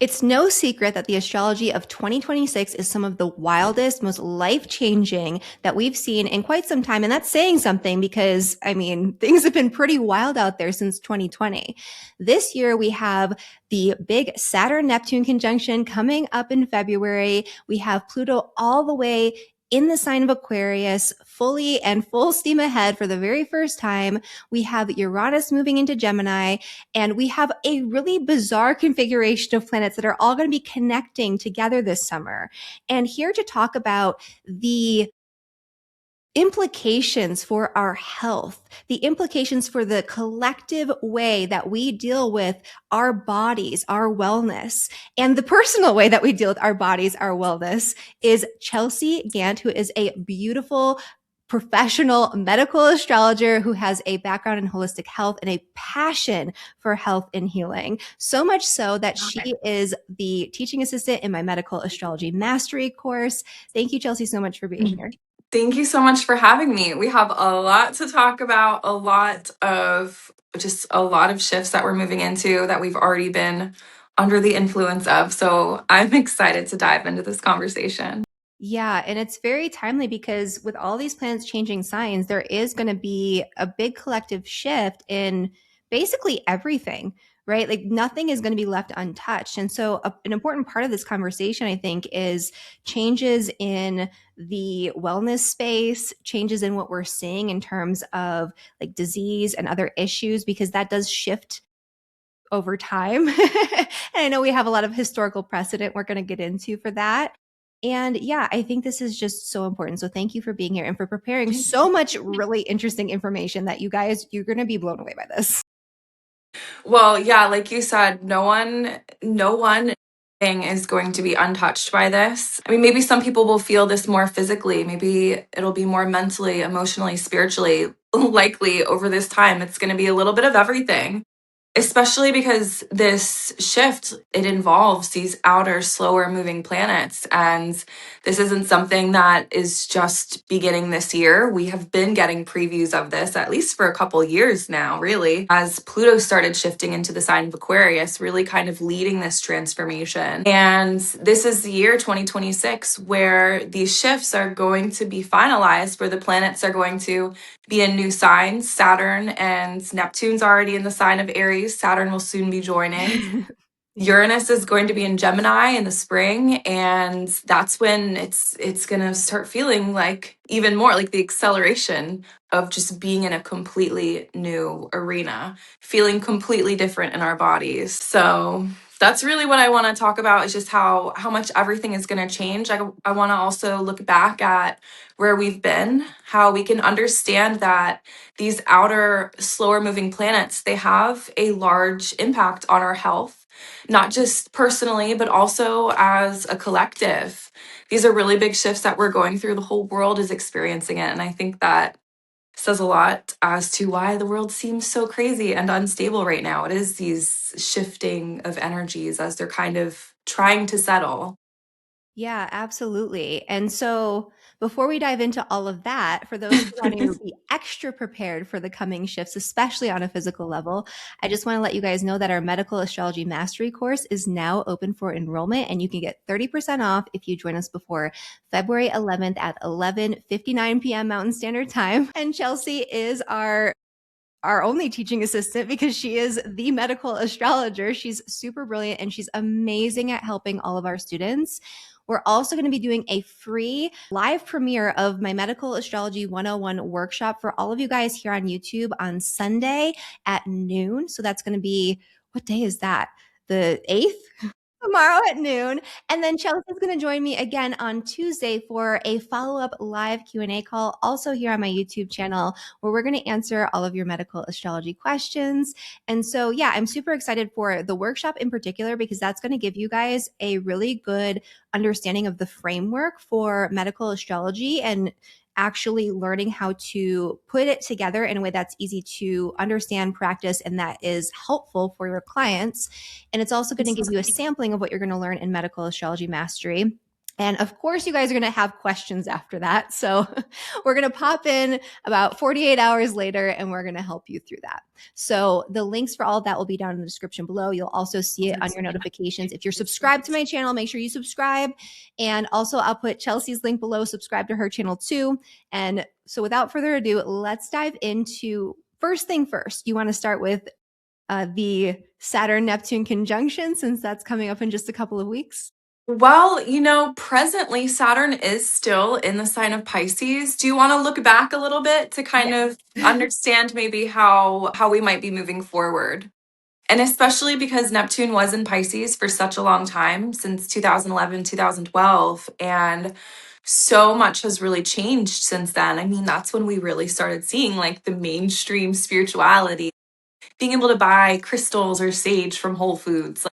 It's no secret that the astrology of 2026 is some of the wildest, most life-changing that we've seen in quite some time. And that's saying something because, I mean, things have been pretty wild out there since 2020. This year, we have the big Saturn Neptune conjunction coming up in February. We have Pluto all the way in the sign of Aquarius, fully and full steam ahead for the very first time. We have Uranus moving into Gemini, and we have a really bizarre configuration of planets that are all going to be connecting together this summer. And here to talk about the implications for our health, the implications for the collective way that we deal with our bodies, our wellness, and the personal way that we deal with our bodies, our wellness, is Chelsea Gantt, who is a beautiful professional medical astrologer who has a background in holistic health and a passion for health and healing. So much so that she is the teaching assistant in my Medical Astrology Mastery course. Thank you, Chelsea, so much for being here. Thank you so much for having me. We have a lot to talk about, a lot of shifts that we're moving into that we've already been under the influence of. So I'm excited to dive into this conversation. Yeah, and it's very timely because with all these planets changing signs, there is going to be a big collective shift in basically everything, right? Like nothing is going to be left untouched. And so, an important part of this conversation, I think, is changes in the wellness space, changes in what we're seeing in terms of like disease and other issues, because that does shift over time. And I know we have a lot of historical precedent we're going to get into for that. And yeah, I think this is just so important. So thank you for being here and for preparing so much really interesting information that you're going to be blown away by this. Well, yeah, like you said, no one thing is going to be untouched by this. I mean, maybe some people will feel this more physically, maybe it'll be more mentally, emotionally, spiritually. Likely over this time, it's going to be a little bit of everything. Especially because this shift, it involves these outer, slower moving planets. And this isn't something that is just beginning this year. We have been getting previews of this at least for a couple years now, really, as Pluto started shifting into the sign of Aquarius, really kind of leading this transformation. And this is the year 2026 where these shifts are going to be finalized, where the planets are going to be in new signs. Saturn and Neptune's already in the sign of Aries. Saturn will soon be joining. Uranus is going to be in Gemini in the spring, and that's when it's going to start feeling like even more like the acceleration of just being in a completely new arena, feeling completely different in our bodies. So that's really what I want to talk about, is just how much everything is going to change. I want to also look back at where we've been, how we can understand that these outer, slower moving planets, they have a large impact on our health, not just personally, but also as a collective. These are really big shifts that we're going through. The whole world is experiencing it. And I think that says a lot as to why the world seems so crazy and unstable right now. It is these shifting of energies as they're kind of trying to settle. Yeah, absolutely. And so before we dive into all of that, for those who want to be extra prepared for the coming shifts, especially on a physical level, I just want to let you guys know that our Medical Astrology Mastery course is now open for enrollment, and you can get 30% off if you join us before February 11th at 11:59 p.m. Mountain Standard Time. And Chelsea is our only teaching assistant because she is the medical astrologer. She's super brilliant and she's amazing at helping all of our students. We're also going to be doing a free live premiere of my Medical Astrology 101 workshop for all of you guys here on YouTube on Sunday at noon. So that's going to be, what day is that? The 8th? Tomorrow at noon. And then Chelsea's going to join me again on Tuesday for a follow-up live Q&A call, also here on my YouTube channel, where we're going to answer all of your medical astrology questions. And so, yeah, I'm super excited for the workshop in particular, because that's going to give you guys a really good understanding of the framework for medical astrology and actually learning how to put it together in a way that's easy to understand, practice, and that is helpful for your clients. And it's also going to give you a sampling of what you're going to learn in Medical Astrology Mastery. And of course, you guys are going to have questions after that. So we're going to pop in about 48 hours later and we're going to help you through that. So the links for all of that will be down in the description below. You'll also see it on your notifications. If you're subscribed to my channel, make sure you subscribe. And also, I'll put Chelsea's link below. Subscribe to her channel too. And so without further ado, let's dive into first thing first. You want to start with the Saturn Neptune conjunction, since that's coming up in just a couple of weeks? Well, presently Saturn is still in the sign of Pisces. Do you want to look back a little bit to kind of understand maybe how we might be moving forward? And especially because Neptune was in Pisces for such a long time, since 2011, 2012, and so much has really changed since then. I mean, that's when we really started seeing like the mainstream spirituality, being able to buy crystals or sage from Whole Foods.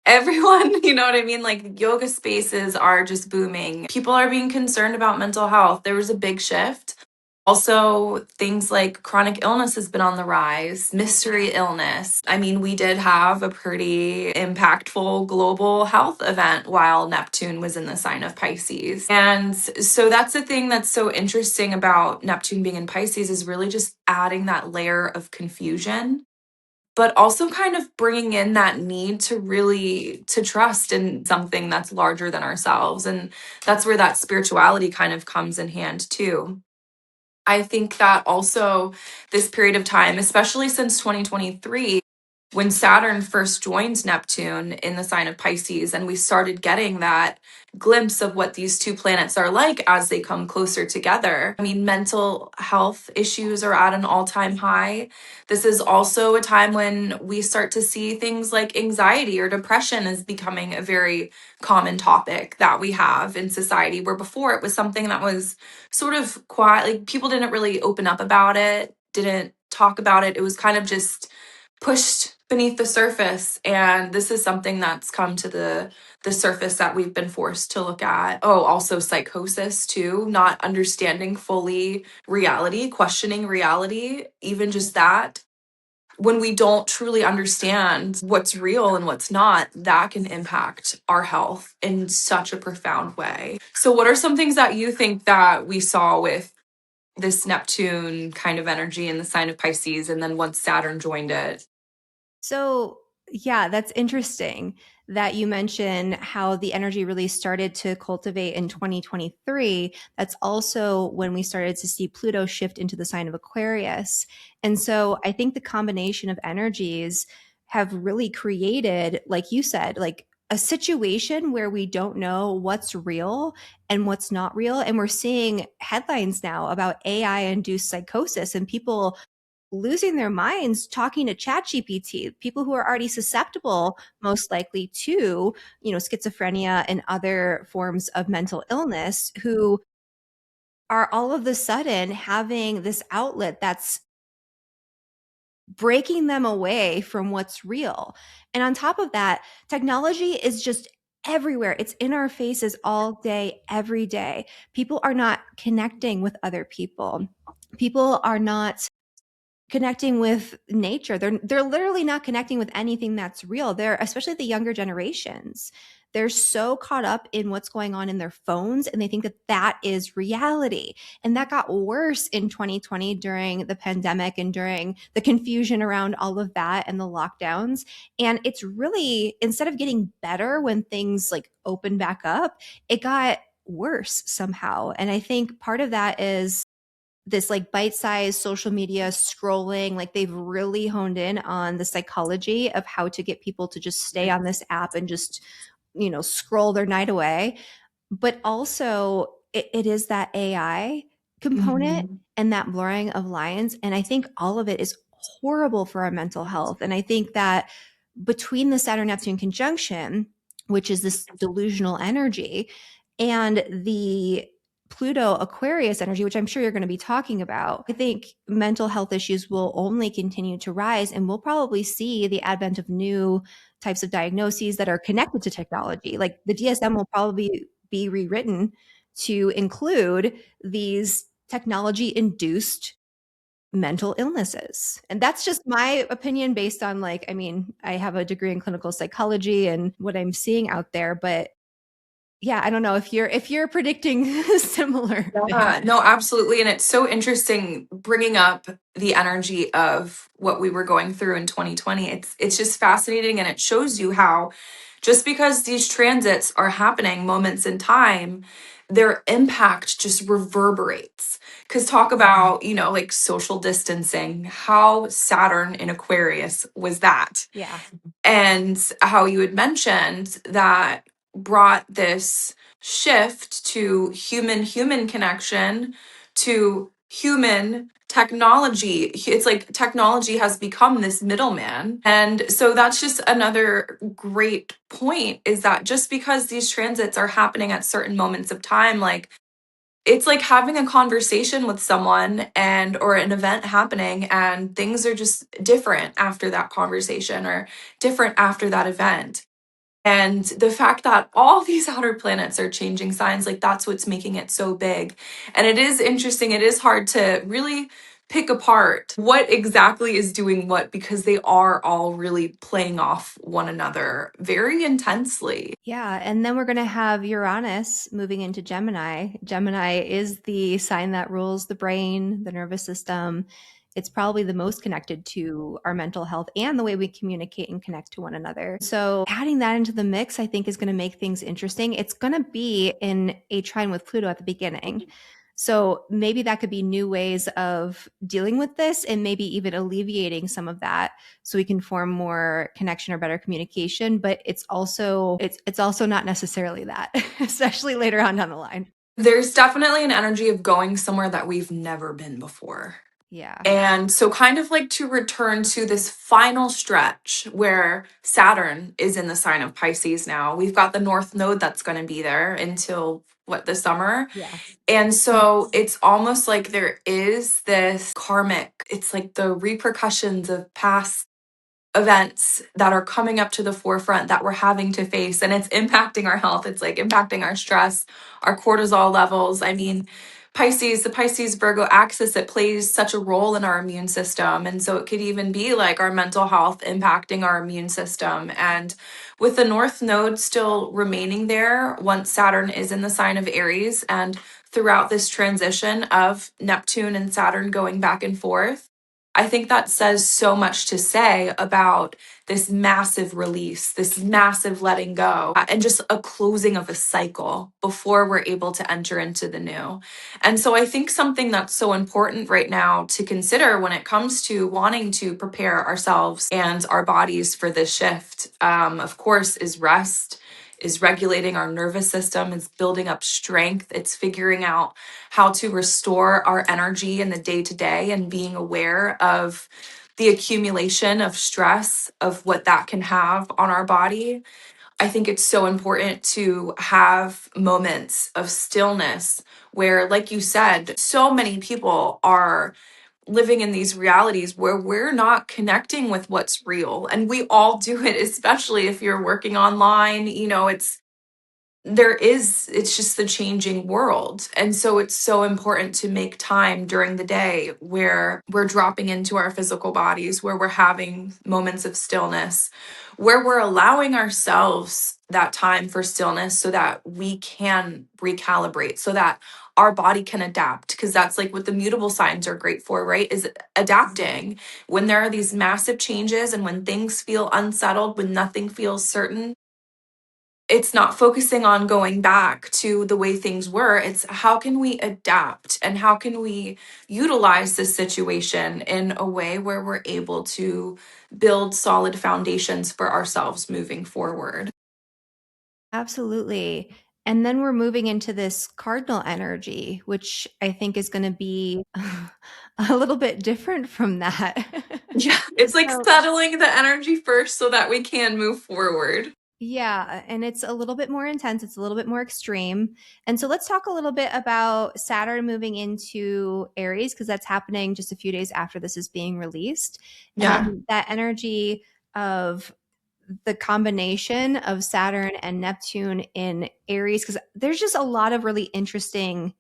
Everyone, you know what I mean? Like yoga spaces are just booming. People are being concerned about mental health. There was a big shift. Also, things like chronic illness has been on the rise, mystery illness. I mean, we did have a pretty impactful global health event while Neptune was in the sign of Pisces. And so that's the thing that's so interesting about Neptune being in Pisces, is really just adding that layer of confusion, but also kind of bringing in that need to really to trust in something that's larger than ourselves. And that's where that spirituality kind of comes in hand too. I think that also this period of time, especially since 2023, when Saturn first joined Neptune in the sign of Pisces, and we started getting that glimpse of what these two planets are like as they come closer together. I mean, mental health issues are at an all time high. This is also a time when we start to see things like anxiety or depression is becoming a very common topic that we have in society, where before it was something that was sort of quiet, like people didn't really open up about it, didn't talk about it. It was kind of just pushed beneath the surface, and this is something that's come to the surface that we've been forced to look at. Oh, also psychosis too, not understanding fully reality, questioning reality, even just that. When we don't truly understand what's real and what's not, that can impact our health in such a profound way. So what are some things that you think that we saw with this Neptune kind of energy in the sign of Pisces, and then once Saturn joined it? So, yeah, that's interesting that you mention how the energy really started to cultivate in 2023. That's also when we started to see Pluto shift into the sign of Aquarius. And so I think the combination of energies have really created, like you said, like a situation where we don't know what's real and what's not real. And we're seeing headlines now about AI induced psychosis and people losing their minds talking to ChatGPT, people who are already susceptible most likely to, schizophrenia and other forms of mental illness, who are all of a sudden having this outlet that's breaking them away from what's real. And on top of that, technology is just everywhere. It's in our faces all day, every day. People are not connecting with other people. People are not connecting with nature. They're literally not connecting with anything that's real. They're, especially the younger generations, they're so caught up in what's going on in their phones, and they think that that is reality. And that got worse in 2020 during the pandemic and during the confusion around all of that and the lockdowns. And it's really, instead of getting better when things like open back up, it got worse somehow. And I think part of that is this like bite-sized social media scrolling. Like they've really honed in on the psychology of how to get people to just stay on this app and just, scroll their night away. But also it is that AI component Mhm. and that blurring of lines. And I think all of it is horrible for our mental health. And I think that between the Saturn Neptune conjunction, which is this delusional energy, and the Pluto Aquarius energy, which I'm sure you're going to be talking about, I think mental health issues will only continue to rise, and we'll probably see the advent of new types of diagnoses that are connected to technology. Like the DSM will probably be rewritten to include these technology induced mental illnesses. And that's just my opinion based on, like, I mean, I have a degree in clinical psychology and what I'm seeing out there, but yeah, I don't know if you're predicting similar Yeah, things. no, absolutely. And it's so interesting bringing up the energy of what we were going through in 2020. It's just fascinating, and it shows you how just because these transits are happening moments in time, their impact just reverberates. Cuz talk about, like social distancing, how Saturn in Aquarius was that, Yeah. and how you had mentioned that brought this shift to human connection, to human technology. It's like technology has become this middleman. And so that's just another great point, is that just because these transits are happening at certain moments of time, like it's like having a conversation with someone and or an event happening, and things are just different after that conversation or different after that event. And the fact that all these outer planets are changing signs, like that's what's making it so big. And it is interesting, it is hard to really pick apart what exactly is doing what, because they are all really playing off one another very intensely. Yeah, and then we're going to have Uranus moving into Gemini. Gemini is the sign that rules the brain, the nervous system. It's probably the most connected to our mental health and the way we communicate and connect to one another. So, adding that into the mix, I think, is going to make things interesting. It's going to be in a trine with Pluto at the beginning. So, maybe that could be new ways of dealing with this and maybe even alleviating some of that so we can form more connection or better communication, but it's also not necessarily that, especially later on down the line. There's definitely an energy of going somewhere that we've never been before. Yeah. And so, kind of like to return to this final stretch where Saturn is in the sign of Pisces now, we've got the North Node that's going to be there until what, the summer. Yes. And so, it's almost like there is this karmic, it's like the repercussions of past events that are coming up to the forefront that we're having to face, and it's impacting our health. It's like impacting our stress, our cortisol levels. I mean, the Pisces Virgo axis, it plays such a role in our immune system, and so it could even be like our mental health impacting our immune system. And with the North Node still remaining there once Saturn is in the sign of Aries, and throughout this transition of Neptune and Saturn going back and forth, I think that says so much to say about this massive release, this massive letting go, and just a closing of a cycle before we're able to enter into the new. And so I think something that's so important right now to consider when it comes to wanting to prepare ourselves and our bodies for this shift, of course, is rest. Is regulating our nervous system, is building up strength, it's figuring out how to restore our energy in the day to day, and being aware of the accumulation of stress, of what that can have on our body. I think it's so important to have moments of stillness where, like you said, so many people are living in these realities where we're not connecting with what's real. And we all do it, especially if you're working online. It's just the changing world. And so it's so important to make time during the day where we're dropping into our physical bodies, where we're having moments of stillness, where we're allowing ourselves that time for stillness so that we can recalibrate, so that our body can adapt. Because that's like what the mutable signs are great for, right? Is adapting. When there are these massive changes and when things feel unsettled, when nothing feels certain, it's not focusing on going back to the way things were. It's how can we adapt and how can we utilize this situation in a way where we're able to build solid foundations for ourselves moving forward. Absolutely. And then we're moving into this cardinal energy, which I think is going to be a little bit different from that. Yeah, it's like So, settling the energy first so that we can move forward. yeah, and it's a little bit more intense, it's a little bit more extreme. And so let's talk a little bit about Saturn moving into Aries, because that's happening just a few days after this is being released. Yeah. And that energy of the combination of Saturn and Neptune in Aries, because there's just a lot of really interesting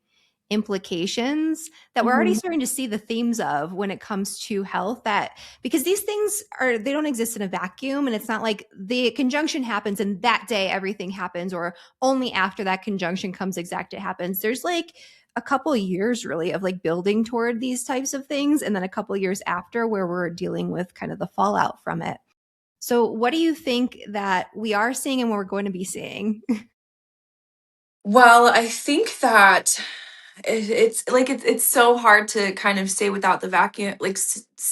implications that we're already Mhm. starting to see the themes of when it comes to health, that because these things are, they don't exist in a vacuum, and it's not like the conjunction happens and that day everything happens, or only after that conjunction comes exact it happens. There's like a couple years really of like building toward these types of things, and then a couple years after where we're dealing with kind of the fallout from it. So what do you think that we are seeing and what we're going to be seeing? Well, I think that it's like it's so hard to kind of say without the vacuum, like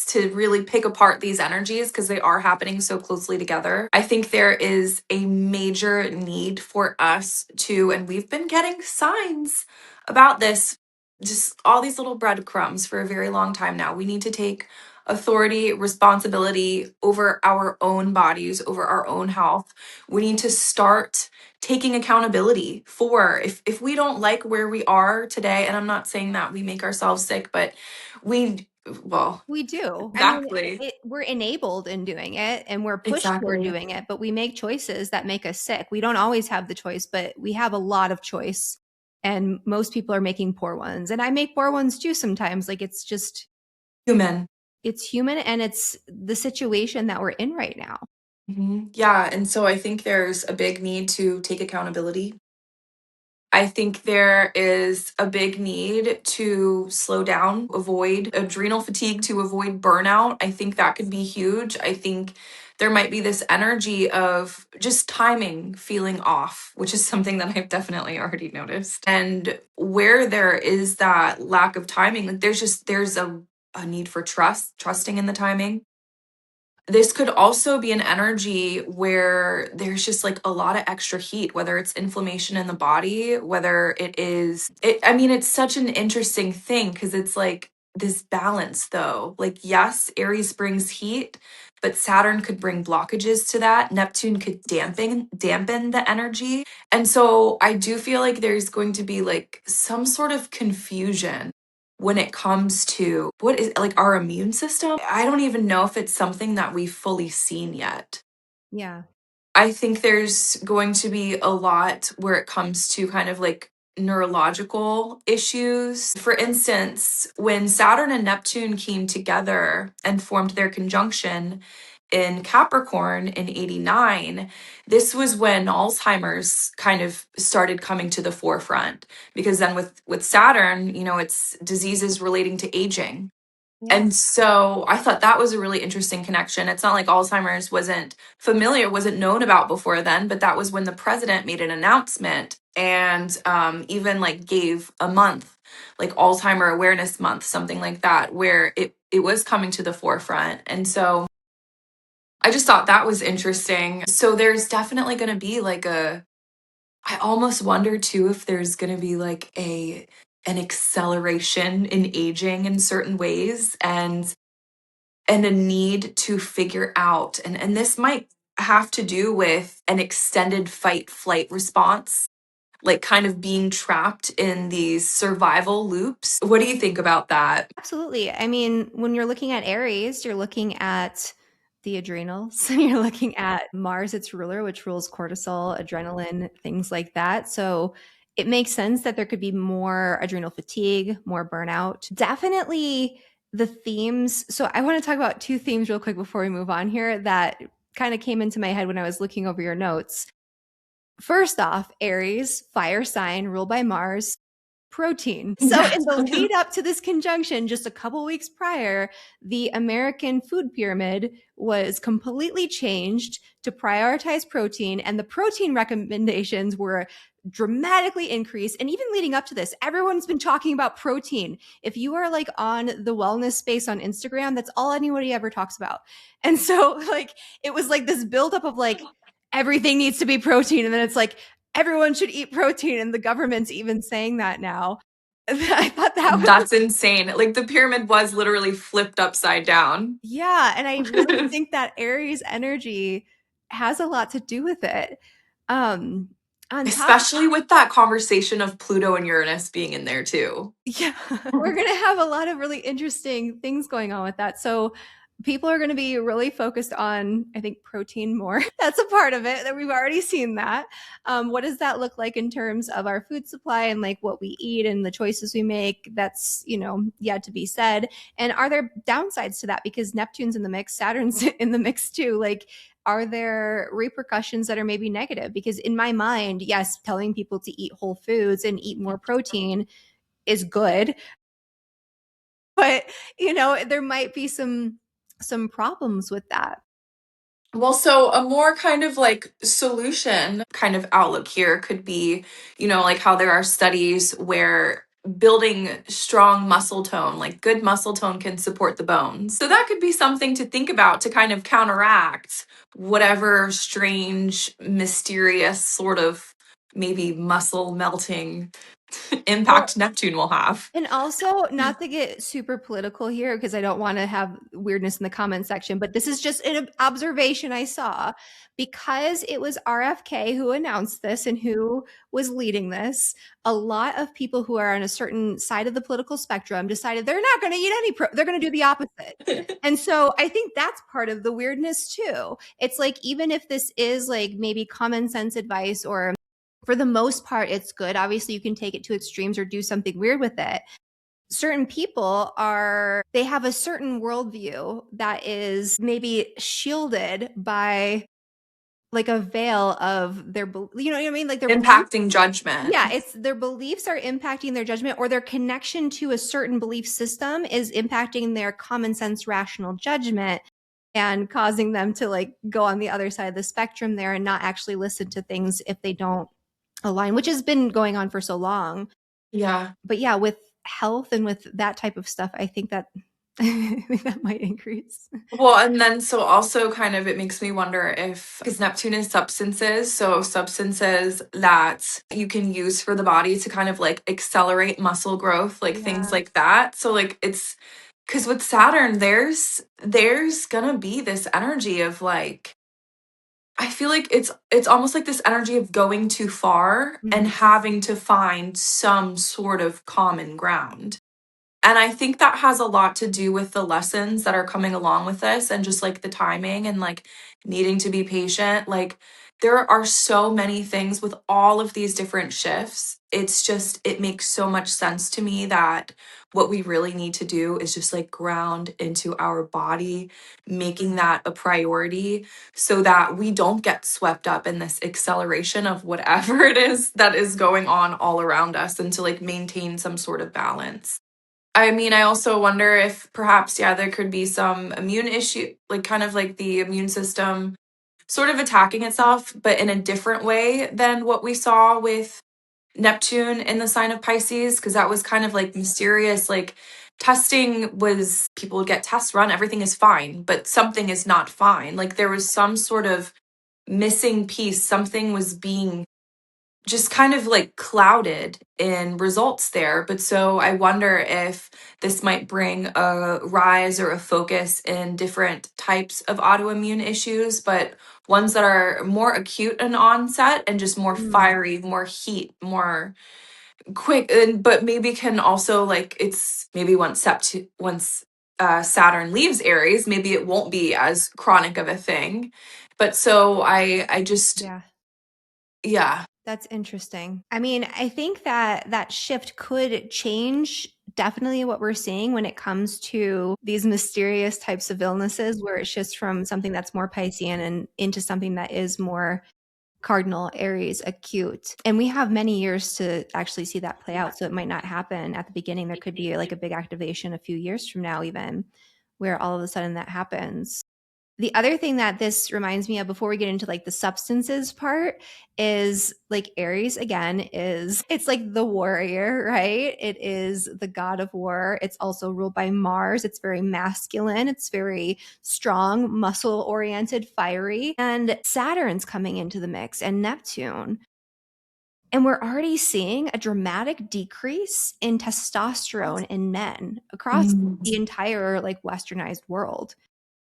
to really pick apart these energies because they are happening so closely together. I think there is a major need for us to, and we've been getting signs about this, just all these little breadcrumbs for a very long time now. We need to take authority, responsibility over our own bodies, over our own health. We need to start taking accountability for if we don't like where we are today, and I'm not saying that we make ourselves sick, but we, well, We do. I mean, exactly, we're enabled in doing it and we're pushed toward exactly, doing it, but we make choices that make us sick. We don't always have the choice, but we have a lot of choice. And most people are making poor ones. And I make poor ones too sometimes. Like it's just, human. it's human and it's the situation that we're in right now. Yeah, and so I think there's a big need to take accountability. I think there is a big need to slow down, avoid adrenal fatigue, to avoid burnout. I think that could be huge. I think there might be this energy of just timing feeling off, which is something that I've definitely already noticed. And where there is that lack of timing, like there's a need for trusting in the timing. This could also be an energy where there's just like a lot of extra heat, whether it's inflammation in the body, whether it is it I mean, it's such an interesting thing because it's like this balance though. Like yes, Aries brings heat, but Saturn could bring blockages to that. Neptune could dampen the energy. And so I do feel like there's going to be like some sort of confusion when it comes to what is like our immune system. I don't even know if it's something that we've fully seen yet. Yeah. I think there's going to be a lot where it comes to kind of like neurological issues. For instance, when Saturn and Neptune came together and formed their conjunction in Capricorn in 89, this was when Alzheimer's kind of started coming to the forefront because then with Saturn, you know, it's diseases relating to aging. Yeah. And so I thought that was a really interesting connection. It's not like Alzheimer's wasn't familiar, wasn't known about before then, but that was when the president made an announcement and even like gave a month, like Alzheimer Awareness Month, something like that, where it was coming to the forefront. And so I just thought that was interesting. So there's definitely going to be like I almost wonder too if there's going to be like an acceleration in aging in certain ways and a need to figure out and this might have to do with an extended fight flight response, like kind of being trapped in these survival loops. What do you think about that? Absolutely. I mean, when you're looking at Aries, you're looking at the adrenals. You're looking at Mars, its ruler, which rules cortisol, adrenaline, things like that. So it makes sense that there could be more adrenal fatigue, more burnout. Definitely the themes. So I want to talk about two themes real quick before we move on here that kind of came into my head when I was looking over your notes. First off, Aries, fire sign, ruled by Mars, protein. So in the Exactly. lead up to this conjunction, just a couple weeks prior, the American food pyramid was completely changed to prioritize protein, and the protein recommendations were dramatically increased. And even leading up to this, everyone's been talking about protein. If you are like on the wellness space on Instagram, that's all anybody ever talks about. And so like it was like this buildup of like everything needs to be protein, and then it's like everyone should eat protein, and the government's even saying that now. I thought that was, That's insane. Like the pyramid was literally flipped upside down. yeah, and I really think that Aries energy has a lot to do with it. Um, on top, Especially with that conversation of Pluto and Uranus being in there too. yeah, we're gonna have a lot of really interesting things going on with that. So people are going to be really focused on, I think, protein more. That's a part of it that we've already seen that. What does that look like in terms of our food supply and like what we eat and the choices we make? That's, yet to be said. And are there downsides to that? Because Neptune's in the mix, Saturn's in the mix too. Like, are there repercussions that are maybe negative? Because in my mind, yes, telling people to eat whole foods and eat more protein is good, but there might be some problems with that. Well, so a more kind of like solution kind of outlook here could be, like how there are studies where building strong muscle tone, like good muscle tone, can support the bones. So that could be something to think about to kind of counteract whatever strange, mysterious sort of maybe muscle melting Well, impact Neptune will have. and also, not to get super political here, because I don't want to have weirdness in the comment section, but this is just an observation I saw. Because it was RFK who announced this and who was leading this, a lot of people who are on a certain side of the political spectrum decided they're not going to eat they're going to do the opposite. And so I think that's part of the weirdness too. It's like, even if this is like maybe common sense advice, or for the most part, it's good. Obviously, you can take it to extremes or do something weird with it. Certain people they have a certain worldview that is maybe shielded by like a veil of their, you know what I mean? Like their beliefs. Impacting judgment. Yeah, it's their beliefs are impacting their judgment, or their connection to a certain belief system is impacting their common sense, rational judgment, and causing them to like go on the other side of the spectrum there and not actually listen to things if they don't align, which has been going on for so long. Yeah. But yeah, with health and with that type of stuff, I think that I think that might increase. Well, and then so also kind of it makes me wonder if, because Neptune is substances, so substances that you can use for the body to kind of like accelerate muscle growth, like things Yeah. like that. So like it's because with Saturn, there's gonna be this energy of like, I feel like it's almost like this energy of going too far and Mhm. having to find some sort of common ground. And I think that has a lot to do with the lessons that are coming along with this, and just like the timing and like needing to be patient. Like there are so many things with all of these different shifts. It's just, it makes so much sense to me that what we really need to do is just like ground into our body, making that a priority so that we don't get swept up in this acceleration of whatever it is that is going on all around us, and to like maintain some sort of balance. I mean, I also wonder if perhaps, yeah, there could be some immune issue, like kind of like the immune system sort of attacking itself, but in a different way than what we saw with Neptune in the sign of Pisces, because that was kind of like mysterious. Like testing was, people would get tests run, everything is fine, but something is not fine. Like there was some sort of missing piece, something was being just kind of like clouded in results there. But so I wonder if this might bring a rise or a focus in different types of autoimmune issues, but ones that are more acute in onset and just more Mm. fiery, more heat, more quick, and but maybe can also like, it's maybe once Saturn leaves Aries, maybe it won't be as chronic of a thing. But so I just, Yeah. yeah. That's interesting. I mean, I think that that shift could change definitely what we're seeing when it comes to these mysterious types of illnesses, where it shifts from something that's more Piscean and into something that is more cardinal Aries acute. And we have many years to actually see that play out. So it might not happen at the beginning. There could be like a big activation a few years from now, even, where all of a sudden that happens. The other thing that this reminds me of before we get into like the substances part is like Aries again is it's like the warrior, right? It is the god of war. It's also ruled by Mars. It's very masculine. It's very strong, muscle oriented, fiery. And Saturn's coming into the mix and Neptune. And we're already seeing a dramatic decrease in testosterone in men across the Mm. entire like westernized world.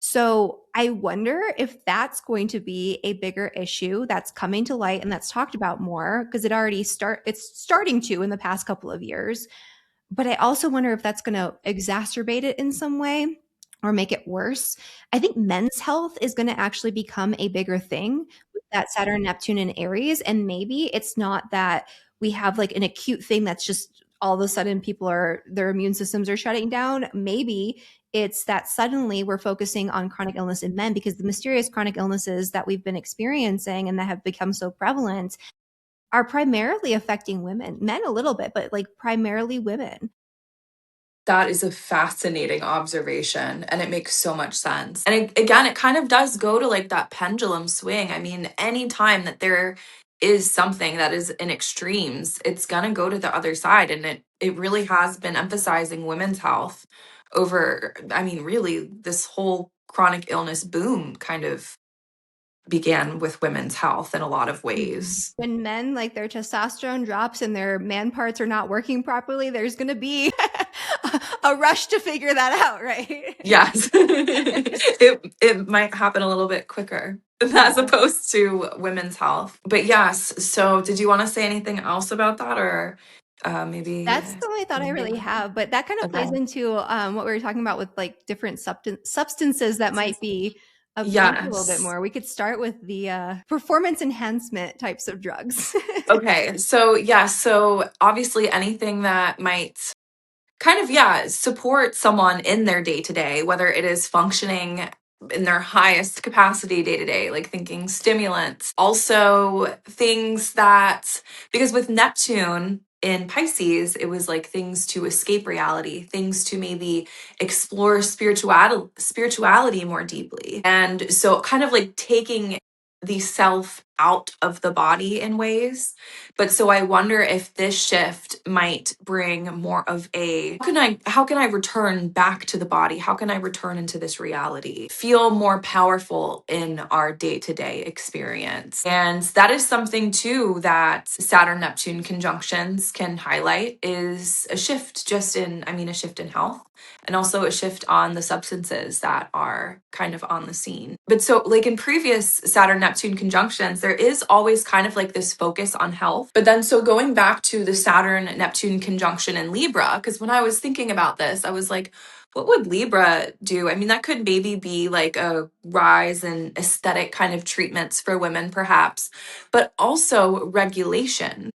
So I wonder if that's going to be a bigger issue that's coming to light and that's talked about more, because it's starting to in the past couple of years. But I also wonder if that's going to exacerbate it in some way, or make it worse. I think men's health is going to actually become a bigger thing with that Saturn, Neptune, and Aries. And maybe it's not that we have like an acute thing that's just all of a sudden their immune systems are shutting down. Maybe it's that suddenly we're focusing on chronic illness in men because the mysterious chronic illnesses that we've been experiencing and that have become so prevalent are primarily affecting women, men a little bit, but like primarily women. That is a fascinating observation, and it makes so much sense. And again, it kind of does go to like that pendulum swing. I mean, anytime that there is something that is in extremes, it's gonna go to the other side. And it really has been emphasizing women's health over, I mean, really, this whole chronic illness boom kind of began with women's health in a lot of ways. When men like their testosterone drops and their man parts are not working properly, there's going to be a rush to figure that out, right? Yes. It might happen a little bit quicker Yeah. as opposed to women's health. But yes, so did you want to say anything else about that, or maybe That's the only thought I really have, but that kind of plays okay. into what we were talking about with like different substances that might be of use a little bit Yes. more. We could start with the performance enhancement types of drugs. Okay. So yeah, so obviously anything that might kind of, yeah, support someone in their day to day, whether it is functioning in their highest capacity day to day, like thinking stimulants. Also, things that, because with Neptune in Pisces, it was like things to escape reality, things to maybe explore spirituality more deeply. And so, kind of like taking the self out of the body in ways. But so I wonder if this shift might bring more of a how can I return back to the body? How can I return into this reality? Feel more powerful in our day-to-day experience. And that is something too that Saturn Neptune conjunctions can highlight, is a shift just in, I mean, a shift in health, and also a shift on the substances that are kind of on the scene. But so, like in previous Saturn Neptune conjunctions, there is always kind of like this focus on health. But then, so going back to the Saturn Neptune conjunction in Libra, because when I was thinking about this, I was like, what would Libra do? I mean, that could maybe be like a rise in aesthetic kind of treatments for women, perhaps, but also regulation.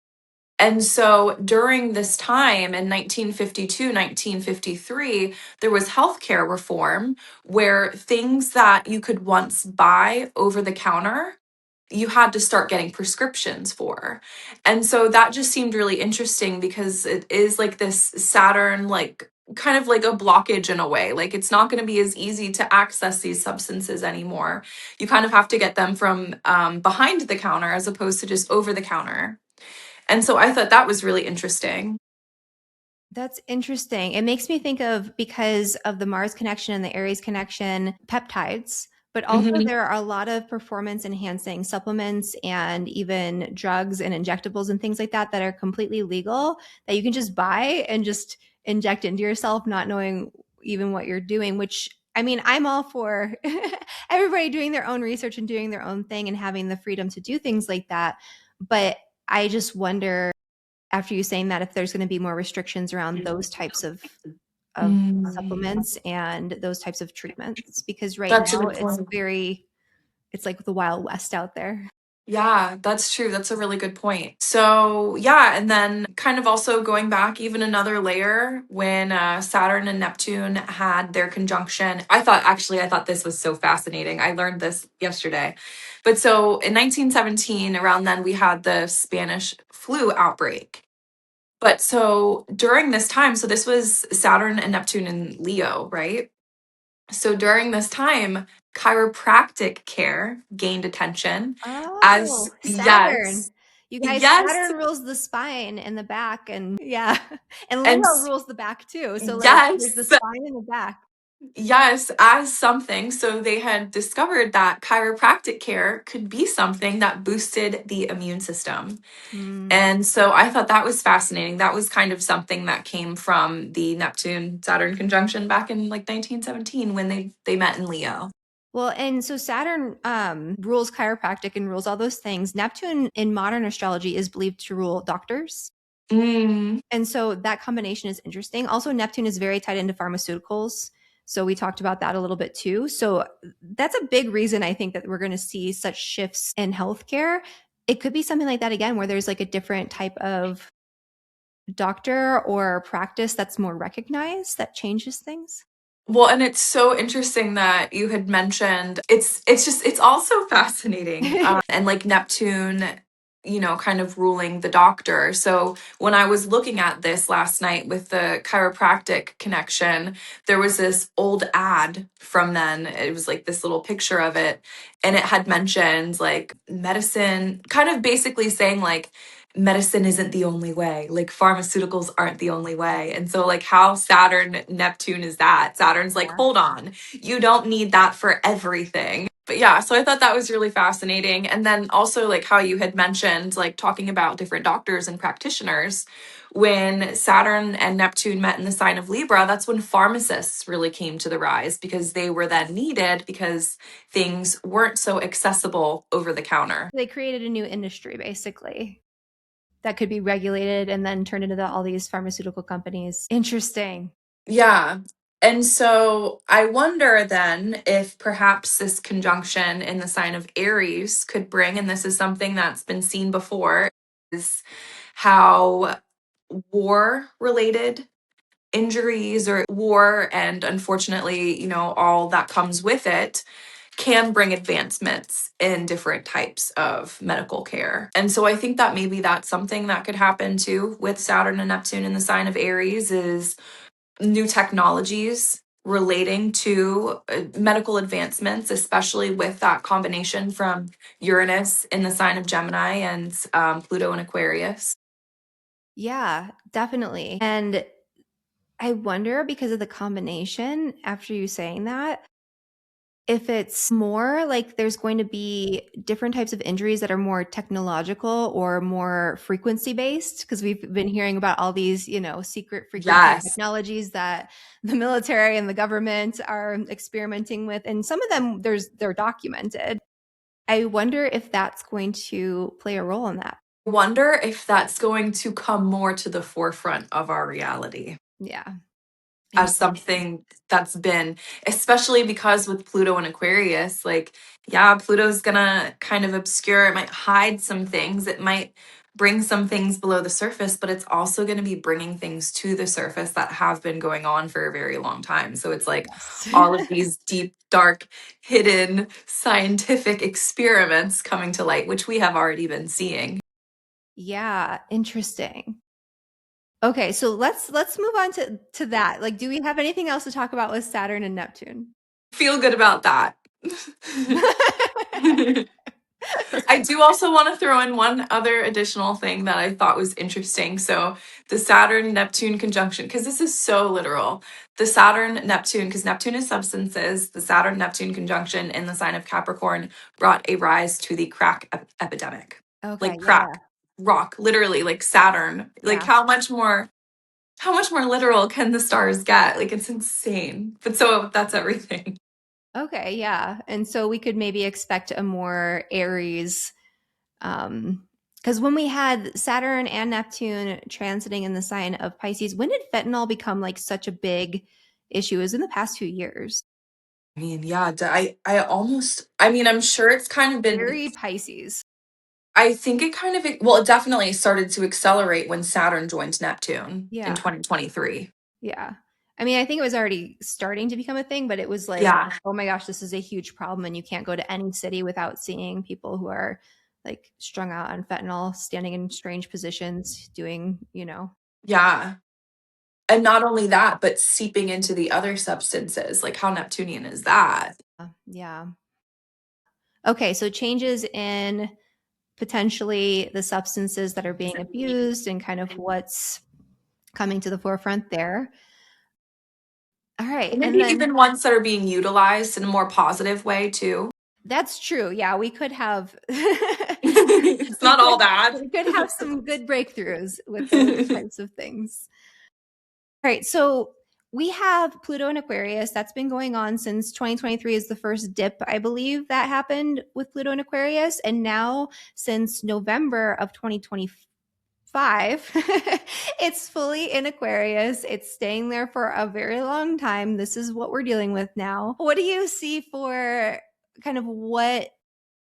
And so during this time in 1952, 1953, there was healthcare reform where things that you could once buy over the counter, you had to start getting prescriptions for. And so that just seemed really interesting because it is like this Saturn, like kind of like a blockage in a way. Like it's not going to be as easy to access these substances anymore. You kind of have to get them from behind the counter as opposed to just over the counter. And so I thought that was really interesting. That's interesting. It makes me think of, because of the Mars connection and the Aries connection, peptides, but also Mhm. there are a lot of performance enhancing supplements and even drugs and injectables and things like that that are completely legal that you can just buy and just inject into yourself, not knowing even what you're doing, which I mean, I'm all for everybody doing their own research and doing their own thing and having the freedom to do things like that. But I just wonder, after you saying that, if there's going to be more restrictions around those types of Mm, supplements and those types of treatments, because right that's a now good point. it's like the wild west out there. Yeah, that's true. That's a really good point. So, yeah, and then kind of also going back even another layer when Saturn and Neptune had their conjunction. I thought this was so fascinating. I learned this yesterday. But so in 1917, around then, we had the Spanish flu outbreak. But so during this time, so this was Saturn and Neptune in Leo, right? So during this time, chiropractic care gained attention as, Oh, Saturn. yes, You guys, yes, Saturn rules the spine and the back, and yeah. And and Leo rules the back too. So like there's the yes, spine and the back. yes, as something. So they had discovered that chiropractic care could be something that boosted the immune system. Hmm. And so I thought that was fascinating. That was kind of something that came from the Neptune Saturn conjunction back in like 1917 when they met in Leo. Well, and so Saturn rules chiropractic and rules all those things. Neptune in modern astrology is believed to rule doctors. Mm, And so that combination is interesting. Also, Neptune is very tied into pharmaceuticals. So we talked about that a little bit too. So that's a big reason I think that we're going to see such shifts in healthcare. It could be something like that again, where there's like a different type of doctor or practice that's more recognized that changes things. Well, and it's so interesting that you had mentioned it's also fascinating. And like Neptune, kind of ruling the doctor. So when I was looking at this last night with the chiropractic connection, there was this old ad from then. It was like this little picture of it, and it had mentioned like medicine, kind of basically saying like medicine isn't the only way. Like pharmaceuticals aren't the only way. And so like how Saturn Neptune is that? Saturn's like, Yeah. "Hold on. You don't need that for everything." But yeah, so I thought that was really fascinating. And then also like how you had mentioned like talking about different doctors and practitioners. When Saturn and Neptune met in the sign of Libra, that's when pharmacists really came to the rise because they were then needed because things weren't so accessible over the counter. They created a new industry basically that could be regulated and then turned into all these pharmaceutical companies. Interesting. Yeah. And so I wonder then if perhaps this conjunction in the sign of Aries could bring, and this is something that's been seen before, is how war related injuries or war, and unfortunately, all that comes with it, can bring advancements in different types of medical care. And so I think that maybe that's something that could happen too with Saturn and Neptune in the sign of Aries is new technologies relating to medical advancements, especially with that combination from Uranus in the sign of Gemini and Pluto in Aquarius. Yeah, definitely. And I wonder because of the combination after you saying that, if it's more like there's going to be different types of injuries that are more technological or more frequency based, because we've been hearing about all these, secret frequency Yes. technologies that the military and the government are experimenting with. And some of them they're documented. I wonder if that's going to play a role in that. Wonder if that's going to come more to the forefront of our reality Yeah. as Interesting. something that's been, especially because with Pluto and Aquarius, like, yeah, Pluto's gonna kind of obscure, it might hide some things, it might bring some things below the surface, but it's also going to be bringing things to the surface that have been going on for a very long time. So it's like Yes. all of these deep, dark, hidden scientific experiments coming to light, which we have already been seeing. Yeah, interesting. Okay, so let's move on to that. Like, do we have anything else to talk about with Saturn and Neptune? Feel good about that. I do also want to throw in one other additional thing that I thought was interesting. So, the Saturn Neptune conjunction, because this is so literal. The Saturn Neptune, because Neptune is substances, the Saturn Neptune conjunction in the sign of Capricorn brought a rise to the crack epidemic. Okay, Like yeah, crack, rock, literally, like Saturn. Like, yeah. how much more literal can the stars get? Like, it's insane. But so that's everything. Okay, yeah. And so we could maybe expect a more Aries, because when we had Saturn and Neptune transiting in the sign of Pisces, when did fentanyl become like such a big issue? It was in the past few years. I mean, yeah, I'm sure it's kind of been, Very Pisces. I think it kind of, well, it definitely started to accelerate when Saturn joined Neptune in Yeah. 2023. Yeah. I mean, I think it was already starting to become a thing, but it was like, Yeah. oh my gosh, this is a huge problem. And you can't go to any city without seeing people who are like strung out on fentanyl, standing in strange positions, doing. Yeah. And not only that, but seeping into the other substances. Like, how Neptunian is that? Yeah. Okay. So changes in potentially the substances that are being abused and kind of what's coming to the forefront there. All right. Maybe And then even ones that are being utilized in a more positive way, too. that's true. Yeah. We could have. It's we not could all bad. we could have some good breakthroughs with those types of things. All right, so we have Pluto and Aquarius. That's been going on since 2023 is the first dip, I believe, that happened with Pluto and Aquarius. And now since November of 2024, 5. It's fully in Aquarius. It's staying there for a very long time. This is what we're dealing with now. What do you see for kind of what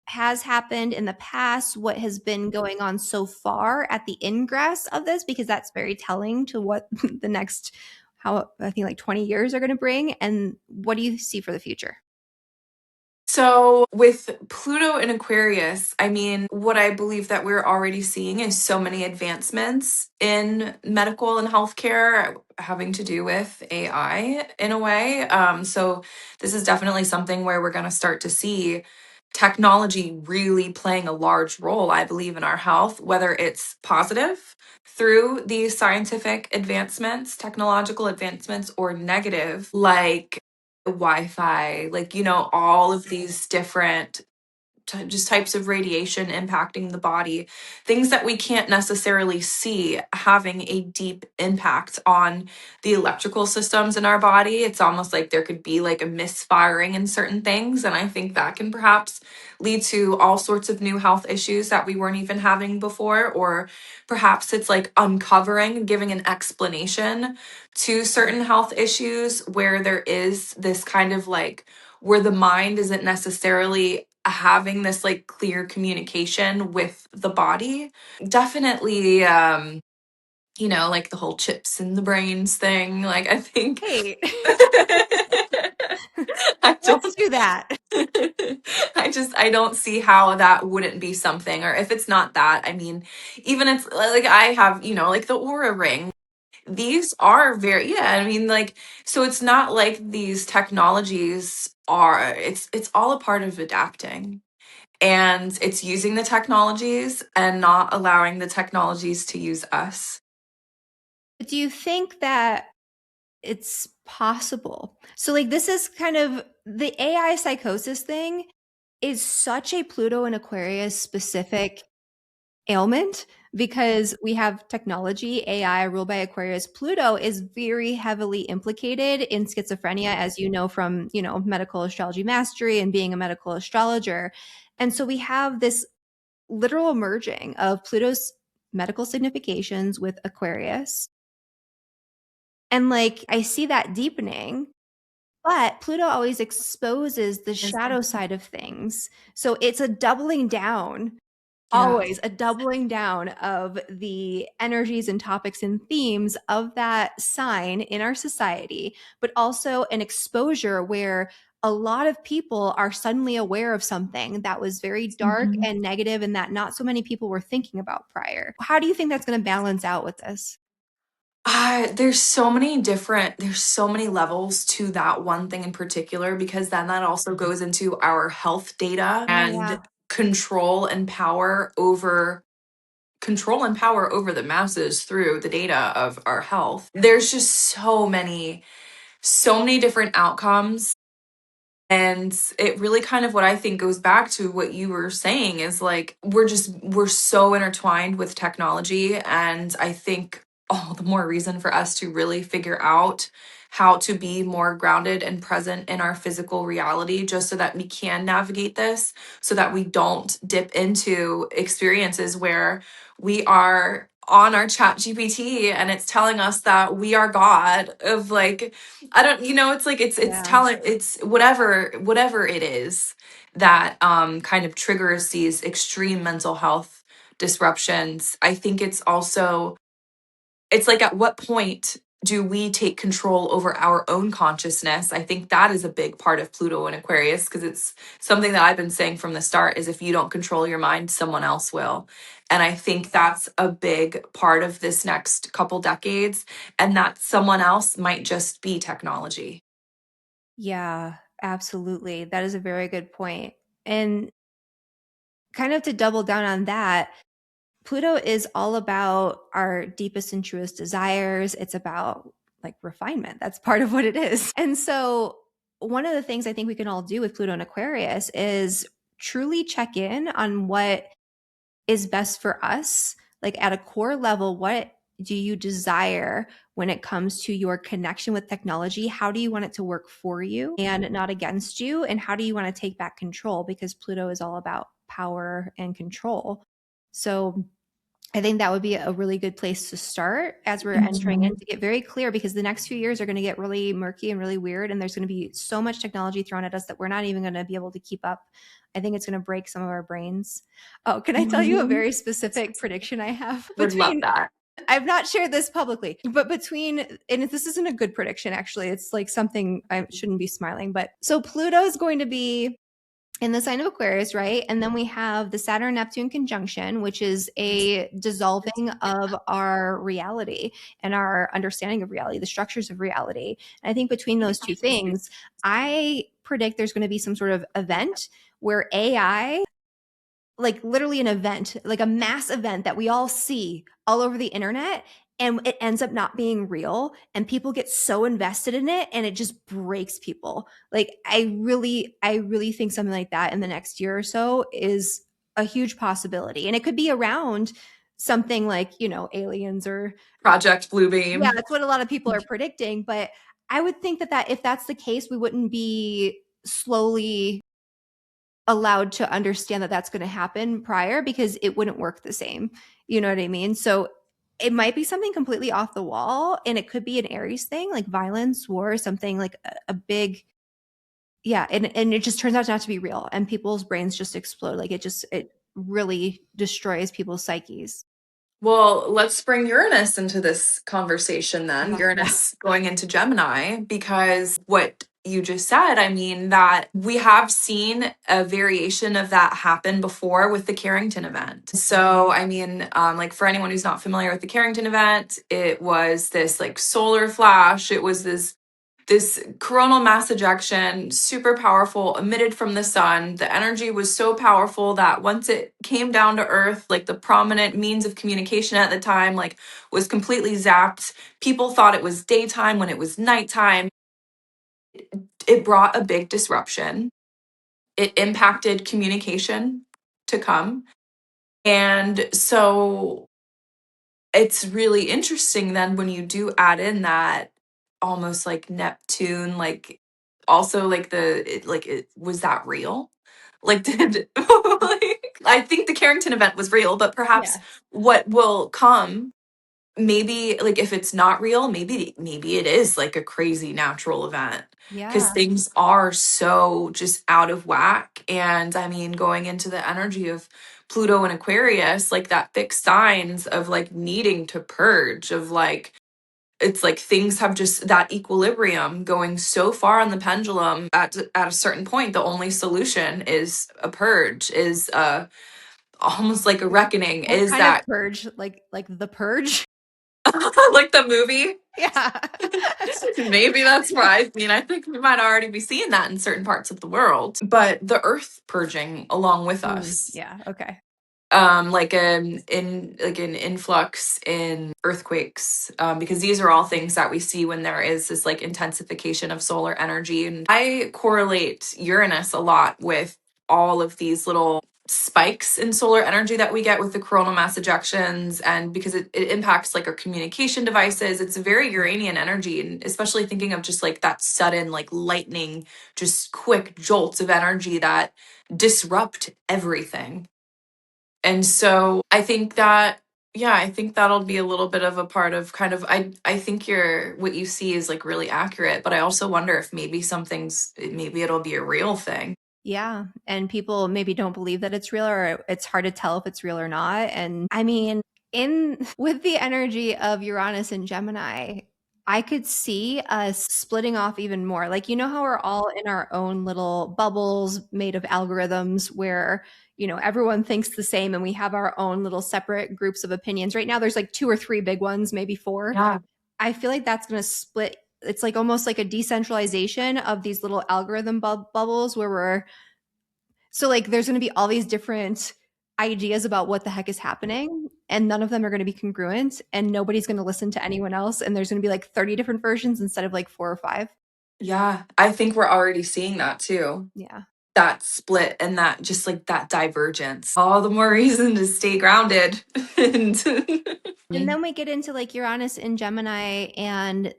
has happened in the past, what has been going on so far at the ingress of this? Because that's very telling to what the next, how I think like 20 years are going to bring. And what do you see for the future? So, with Pluto in Aquarius, I mean, what I believe that we're already seeing is so many advancements in medical and healthcare having to do with AI in a way. So, this is definitely something where we're going to start to see technology really playing a large role, I believe, in our health, whether it's positive through these scientific advancements, technological advancements, or negative, like Wi-Fi, like, all of these different just types of radiation impacting the body, things that we can't necessarily see having a deep impact on the electrical systems in our body. It's almost like there could be like a misfiring in certain things. And I think that can perhaps lead to all sorts of new health issues that we weren't even having before. Or perhaps it's like uncovering, giving an explanation to certain health issues where there is this kind of like, where the mind isn't necessarily having this like clear communication with the body. Definitely, like the whole chips in the brains thing. Like, I think Hey, I let's don't do that. I don't see how that wouldn't be something. Or if it's not that, I mean, even it's like I have, like the aura ring. These are very, yeah, I mean, like, so it's not like these technologies are, it's all a part of adapting. And it's using the technologies and not allowing the technologies to use us. Do you think that it's possible? So, like, this is kind of the AI psychosis thing is such a Pluto and Aquarius specific ailment because we have technology, AI ruled by Aquarius. Pluto is very heavily implicated in schizophrenia, as you know from, medical astrology mastery and being a medical astrologer. And so we have this literal merging of Pluto's medical significations with Aquarius. And like I see that deepening, but Pluto always exposes the Is shadow side of things. So it's a doubling down, Yeah. always a doubling down of the energies and topics and themes of that sign in our society, but also an exposure where a lot of people are suddenly aware of something that was very dark Mhm. and negative and that not so many people were thinking about prior. How do you think that's going to balance out with this? There's so many levels to that one thing in particular, because then that also goes into our health data Oh, and yeah. control and power over the masses through the data of our health. There's just so many different outcomes. And it really kind of, what I think, goes back to what you were saying is like we're so intertwined with technology. And I think all the more reason for us to really figure out how to be more grounded and present in our physical reality, just so that we can navigate this, so that we don't dip into experiences where we are on our chat GPT and it's telling us that we are God of like, I don't, it's like it's Yeah. talent, it's whatever it is that kind of triggers these extreme mental health disruptions. I think it's also, it's like, at what point do we take control over our own consciousness? I think that is a big part of Pluto and Aquarius, because it's something that I've been saying from the start, is if you don't control your mind, someone else will. And I think that's a big part of this next couple decades, and that someone else might just be technology. Yeah, absolutely. That is a very good point. And kind of to double down on that, Pluto is all about our deepest and truest desires. It's about like refinement. That's part of what it is. And so, one of the things I think we can all do with Pluto and Aquarius is truly check in on what is best for us. Like at a core level, what do you desire when it comes to your connection with technology? How do you want it to work for you and not against you? And how do you want to take back control? Because Pluto is all about power and control. So I think that would be a really good place to start as we're entering in Mhm. to get very clear, because the next few years are going to get really murky and really weird. And there's going to be so much technology thrown at us that we're not even going to be able to keep up. I think it's going to break some of our brains. Oh, can I tell you a Mhm. very specific prediction I have Would love between, that. I've not shared this publicly, but between, and this isn't a good prediction, actually. It's like something I shouldn't be smiling, but so Pluto is going to be in the sign of Aquarius, right? And then we have the Saturn Neptune conjunction, which is a dissolving of our reality and our understanding of reality, the structures of reality. And I think between those two things, I predict there's going to be some sort of event where AI, like literally an event, like a mass event that we all see all over the internet, and it ends up not being real, and people get so invested in it and it just breaks people. Like I really think something like that in the next year or so is a huge possibility. And it could be around something like, aliens or Project yeah, Bluebeam. that's what a lot of people are predicting, but I would think that if that's the case, we wouldn't be slowly allowed to understand that that's going to happen prior, because it wouldn't work the same. You know what I mean? So it might be something completely off the wall, and it could be an Aries thing, like violence, war, something like a big, yeah. And it just turns out not to be real, and people's brains just explode. Like it really destroys people's psyches. Well, let's bring Uranus into this conversation then. Yeah. Uranus going into Gemini, because what you just said, I mean, that we have seen a variation of that happen before with the Carrington event. So, I mean, like for anyone who's not familiar with the Carrington event, it was this like solar flash. It was this coronal mass ejection, super powerful, emitted from the sun. The energy was so powerful that once it came down to earth, like the prominent means of communication at the time, like was completely zapped. People thought it was daytime when it was nighttime. It brought a big disruption. It impacted communication to come. And so it's really interesting then when you do add in that almost like Neptune, like also like was that real? Like did like I think the Carrington event was real, but perhaps Yeah. what will come, maybe like if it's not real, maybe it is like a crazy natural event, because Yeah. things are so just out of whack. And I mean, going into the energy of Pluto and Aquarius, like that fixed signs of like needing to purge, of like it's like things have just that equilibrium going so far on the pendulum. At a certain point, the only solution is a purge, is almost like a reckoning, What is kind of that purge? Like the purge? like the movie. Yeah. Maybe that's why. I mean, I think we might already be seeing that in certain parts of the world. But the earth purging along with us, Yeah. Okay. like an influx in earthquakes, because these are all things that we see when there is this like intensification of solar energy. And I correlate Uranus a lot with all of these little spikes in solar energy that we get with the coronal mass ejections, and because it impacts like our communication devices. It's very Uranian energy, and especially thinking of just like that sudden like lightning, just quick jolts of energy that disrupt everything. And so I think that, yeah, I think that'll be a little bit of a part of kind of, I think what you see is like really accurate, but I also wonder if maybe maybe it'll be a real thing. Yeah. And people maybe don't believe that it's real, or it's hard to tell if it's real or not. And I mean, in with the energy of Uranus and Gemini, I could see us splitting off even more. Like, how we're all in our own little bubbles made of algorithms where, everyone thinks the same, and we have our own little separate groups of opinions. Right now, there's like two or three big ones, maybe four. Yeah. I feel like that's going to split. It's like almost like a decentralization of these little algorithm bubbles where we're so like there's going to be all these different ideas about what the heck is happening, and none of them are going to be congruent, and nobody's going to listen to anyone else, and there's going to be like 30 different versions instead of like four or five. Yeah. I think we're already seeing that too. Yeah. That split and that just like that divergence. All the more reason to stay grounded. And And then we get into like Uranus in Gemini, and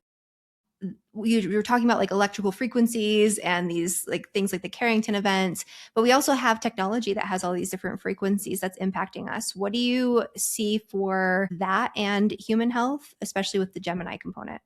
you're talking about like electrical frequencies and these like things like the Carrington events, but we also have technology that has all these different frequencies that's impacting us. What do you see for that and human health, especially with the Gemini component?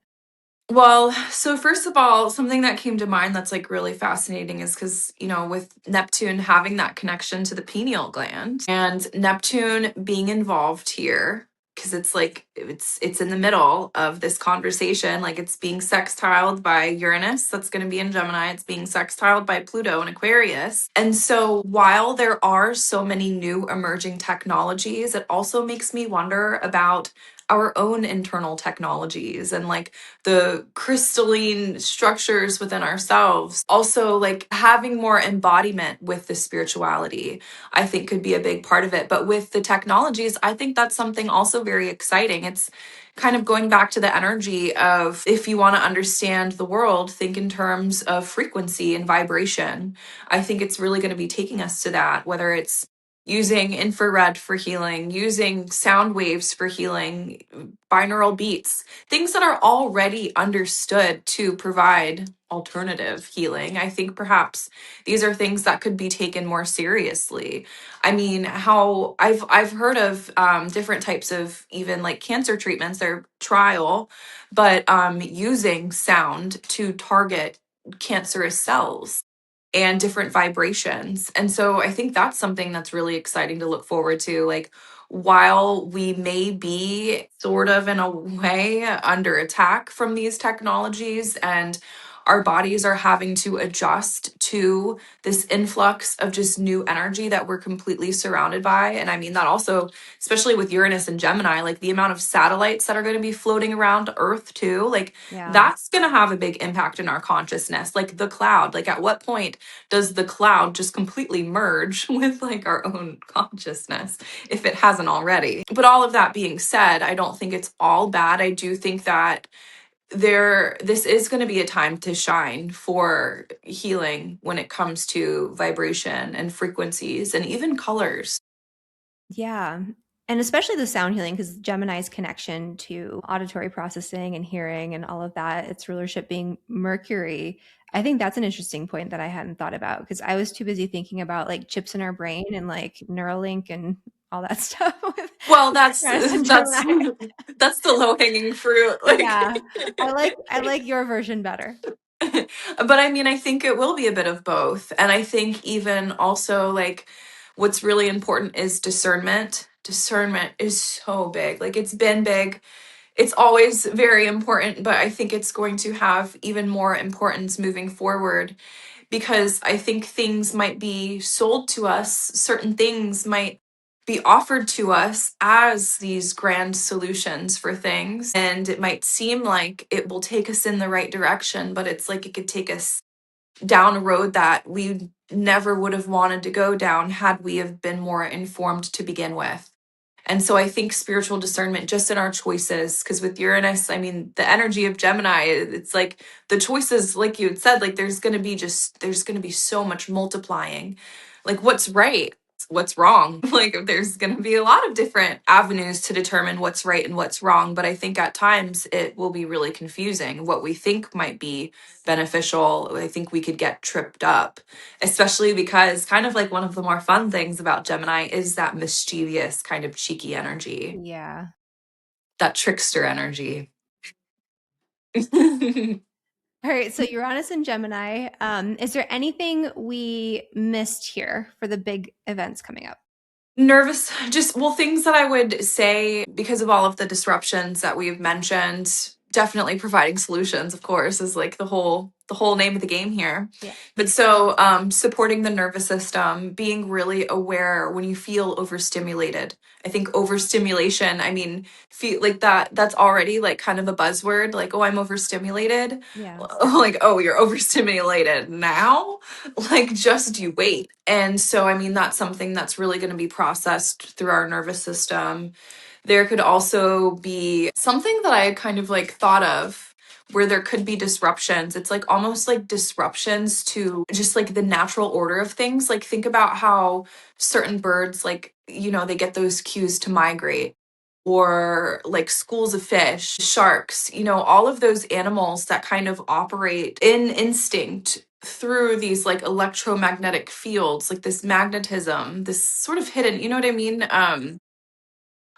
Well, so first of all, something that came to mind that's like really fascinating is because, with Neptune having that connection to the pineal gland and Neptune being involved here, because it's like it's in the middle of this conversation, like it's being sextiled by Uranus, that's going to be in Gemini, it's being sextiled by Pluto in Aquarius. And so while there are so many new emerging technologies, it also makes me wonder about our own internal technologies and like the crystalline structures within ourselves. Also, like having more embodiment with the spirituality, I think could be a big part of it. But with the technologies, I think that's something also very exciting. It's kind of going back to the energy of if you want to understand the world, think in terms of frequency and vibration. I think it's really going to be taking us to that, whether it's using infrared for healing, using sound waves for healing, binaural beats, things that are already understood to provide alternative healing. I think perhaps these are things that could be taken more seriously. I mean, how I've heard of different types of even like cancer treatments, they're trial, but using sound to target cancerous cells and different vibrations. And so I think that's something that's really exciting to look forward to. Like, while we may be sort of in a way under attack from these technologies and our bodies are having to adjust to this influx of just new energy that we're completely surrounded by. And I mean, that also, especially with Uranus and Gemini, like the amount of satellites that are going to be floating around Earth, too, like Yeah. that's going to have a big impact in our consciousness. Like the cloud, like at what point does the cloud just completely merge with like our own consciousness if it hasn't already? But all of that being said, I don't think it's all bad. I do think that this is going to be a time to shine for healing when it comes to vibration and frequencies and even colors. Yeah. And especially the sound healing, because Gemini's connection to auditory processing and hearing and all of that, its rulership being Mercury. I think that's an interesting point that I hadn't thought about because I was too busy thinking about like chips in our brain and like Neuralink and all that stuff Well, with Uranus and that's Gemini. that's the low hanging fruit. Like Yeah. I like your version better. but I mean, I think it will be a bit of both. And I think even also like what's really important is discernment. Discernment is so big. Like it's been big. It's always very important, but I think it's going to have even more importance moving forward because I think things might be sold to us, certain things might be offered to us as these grand solutions for things. And it might seem like it will take us in the right direction, but it's like it could take us down a road that we never would have wanted to go down had we have been more informed to begin with. And so I think spiritual discernment just in our choices, because with Uranus, I mean, the energy of Gemini, it's like the choices, like you had said, like there's going to be so much multiplying. Like what's right, what's wrong. Like there's going to be a lot of different avenues to determine what's right and what's wrong. But I think at times it will be really confusing. What we think might be beneficial, I think we could get tripped up, especially because kind of like one of the more fun things about Gemini is that mischievous kind of cheeky energy, Yeah. that trickster energy. All right, so Uranus and Gemini. Is there anything we missed here for the big events coming up? Nervous, just well, things that I would say because of all of the disruptions that we've mentioned, definitely providing solutions, of course, is like the whole name of the game here. Yeah. But so supporting the nervous system, being really aware when you feel overstimulated. I think overstimulation, I mean, feel like that's already like kind of a buzzword, like, oh, I'm overstimulated. Yeah. Like, oh, you're overstimulated now? Like, just you wait. And so, I mean, that's something that's really going to be processed through our nervous system. There could also be something that I kind of like thought of where there could be disruptions. It's like almost like disruptions to just like the natural order of things. Like, think about how certain birds, like, they get those cues to migrate. or like schools of fish, sharks, all of those animals that kind of operate in instinct through these like electromagnetic fields, like this magnetism, this sort of hidden, you know what I mean?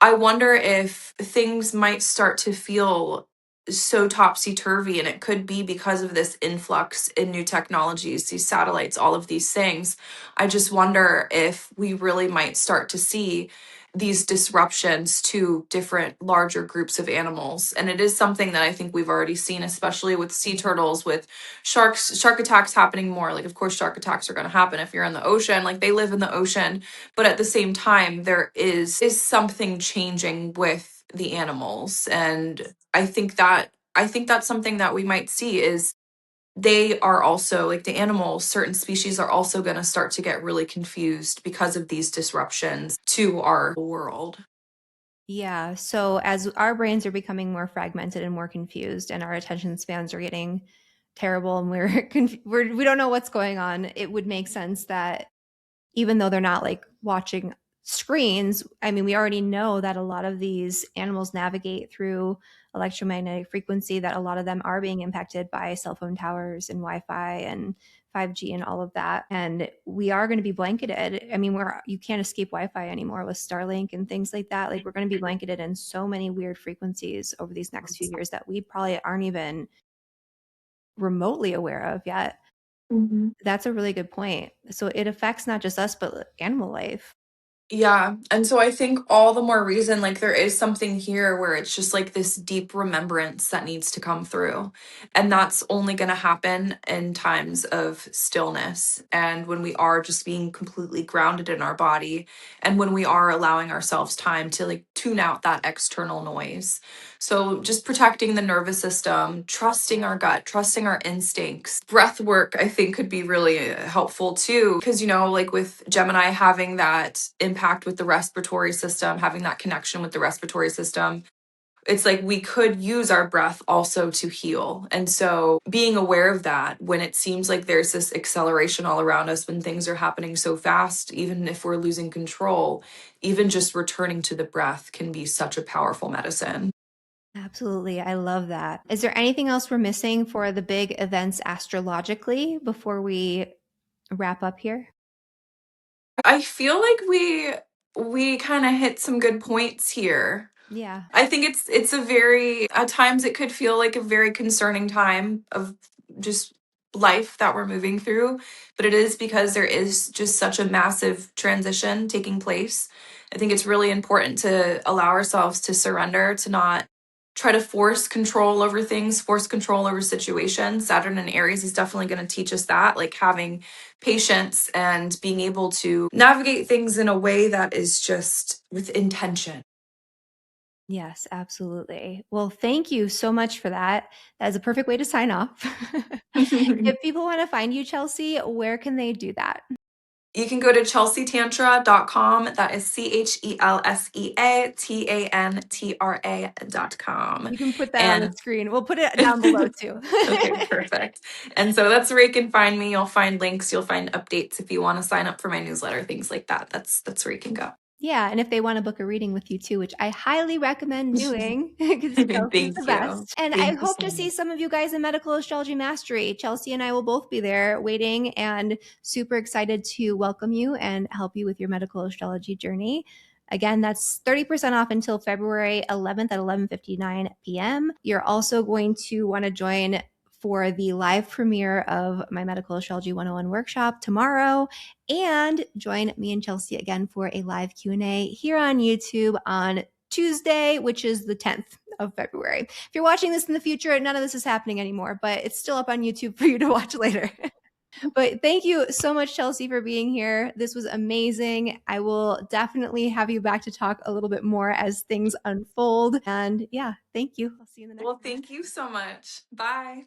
I wonder if things might start to feel so topsy turvy, and it could be because of this influx in new technologies, these satellites, all of these things. I just wonder if we really might start to see these disruptions to different larger groups of animals. And it is something that I think we've already seen, especially with sea turtles, with shark attacks happening more. Like, of course, shark attacks are going to happen if you're in the ocean, like they live in the ocean, but at the same time there is something changing with the animals. And I think that's something that we might see is they are also like the animals, certain species are also going to start to get really confused because of these disruptions to our world. Yeah. So as our brains are becoming more fragmented and more confused, and our attention spans are getting terrible, and we don't know what's going on, it would make sense that even though they're not like watching screens, I mean, we already know that a lot of these animals navigate through electromagnetic frequency, that a lot of them are being impacted by cell phone towers and Wi-Fi and 5G and all of that. And we are going to be blanketed. I mean, you can't escape Wi-Fi anymore with Starlink and things like that. Like, we're going to be blanketed in so many weird frequencies over these next few years that we probably aren't even remotely aware of yet. Mhm. That's a really good point. So it affects not just us, but animal life. Yeah. And so I think all the more reason, like, there is something here where it's just like this deep remembrance that needs to come through. And that's only going to happen in times of stillness and when we are just being completely grounded in our body, and when we are allowing ourselves time to like tune out that external noise. So just protecting the nervous system, trusting our gut, trusting our instincts. Breath work, I think, could be really helpful too. Because, like with Gemini having that impact with the respiratory system, having that connection with the respiratory system, it's like we could use our breath also to heal. And so being aware of that when it seems like there's this acceleration all around us, when things are happening so fast, even if we're losing control, even just returning to the breath can be such a powerful medicine. Absolutely. I love that. Is there anything else we're missing for the big events astrologically before we wrap up here? I feel like we kind of hit some good points here. Yeah. I think it's a very, at times it could feel like a very concerning time of just life that we're moving through, but it is because there is just such a massive transition taking place. I think it's really important to allow ourselves to surrender, to not try to force control over things, force control over situations. Saturn and Aries is definitely going to teach us that, like having patience and being able to navigate things in a way that is just with intention. Yes, absolutely. Well, thank you so much for that. That is a perfect way to sign off. If people want to find you, Chelsea, where can they do that? You can go to chelseatantra.com. That is chelseatantra.com. You can put that on the And screen. We'll put it down below too. okay, perfect. And so that's where you can find me. You'll find links, you'll find updates if you want to sign up for my newsletter, things like that. That's where you can go. Yeah, and if they want to book a reading with you too, which I highly recommend doing because Chelsea's the Thank you. best. And I Thank you hope so to see much. some of you guys in Medical Astrology Mastery. Chelsea and I will both be there waiting and super excited to welcome you and help you with your medical astrology journey. Again, that's 30% off until February 11th at 11:59 p.m. You're also going to want to join for the live premiere of my Medical Astrology 101 workshop tomorrow, and join me and Chelsea again for a live Q&A here on YouTube on Tuesday, which is the 10th of February. If you're watching this in the future, none of this is happening anymore, but it's still up on YouTube for you to watch later. But thank you so much, Chelsea, for being here. This was amazing. I will definitely have you back to talk a little bit more as things unfold. And yeah, thank you. I'll see you in the next Well, one. thank you so much. Bye.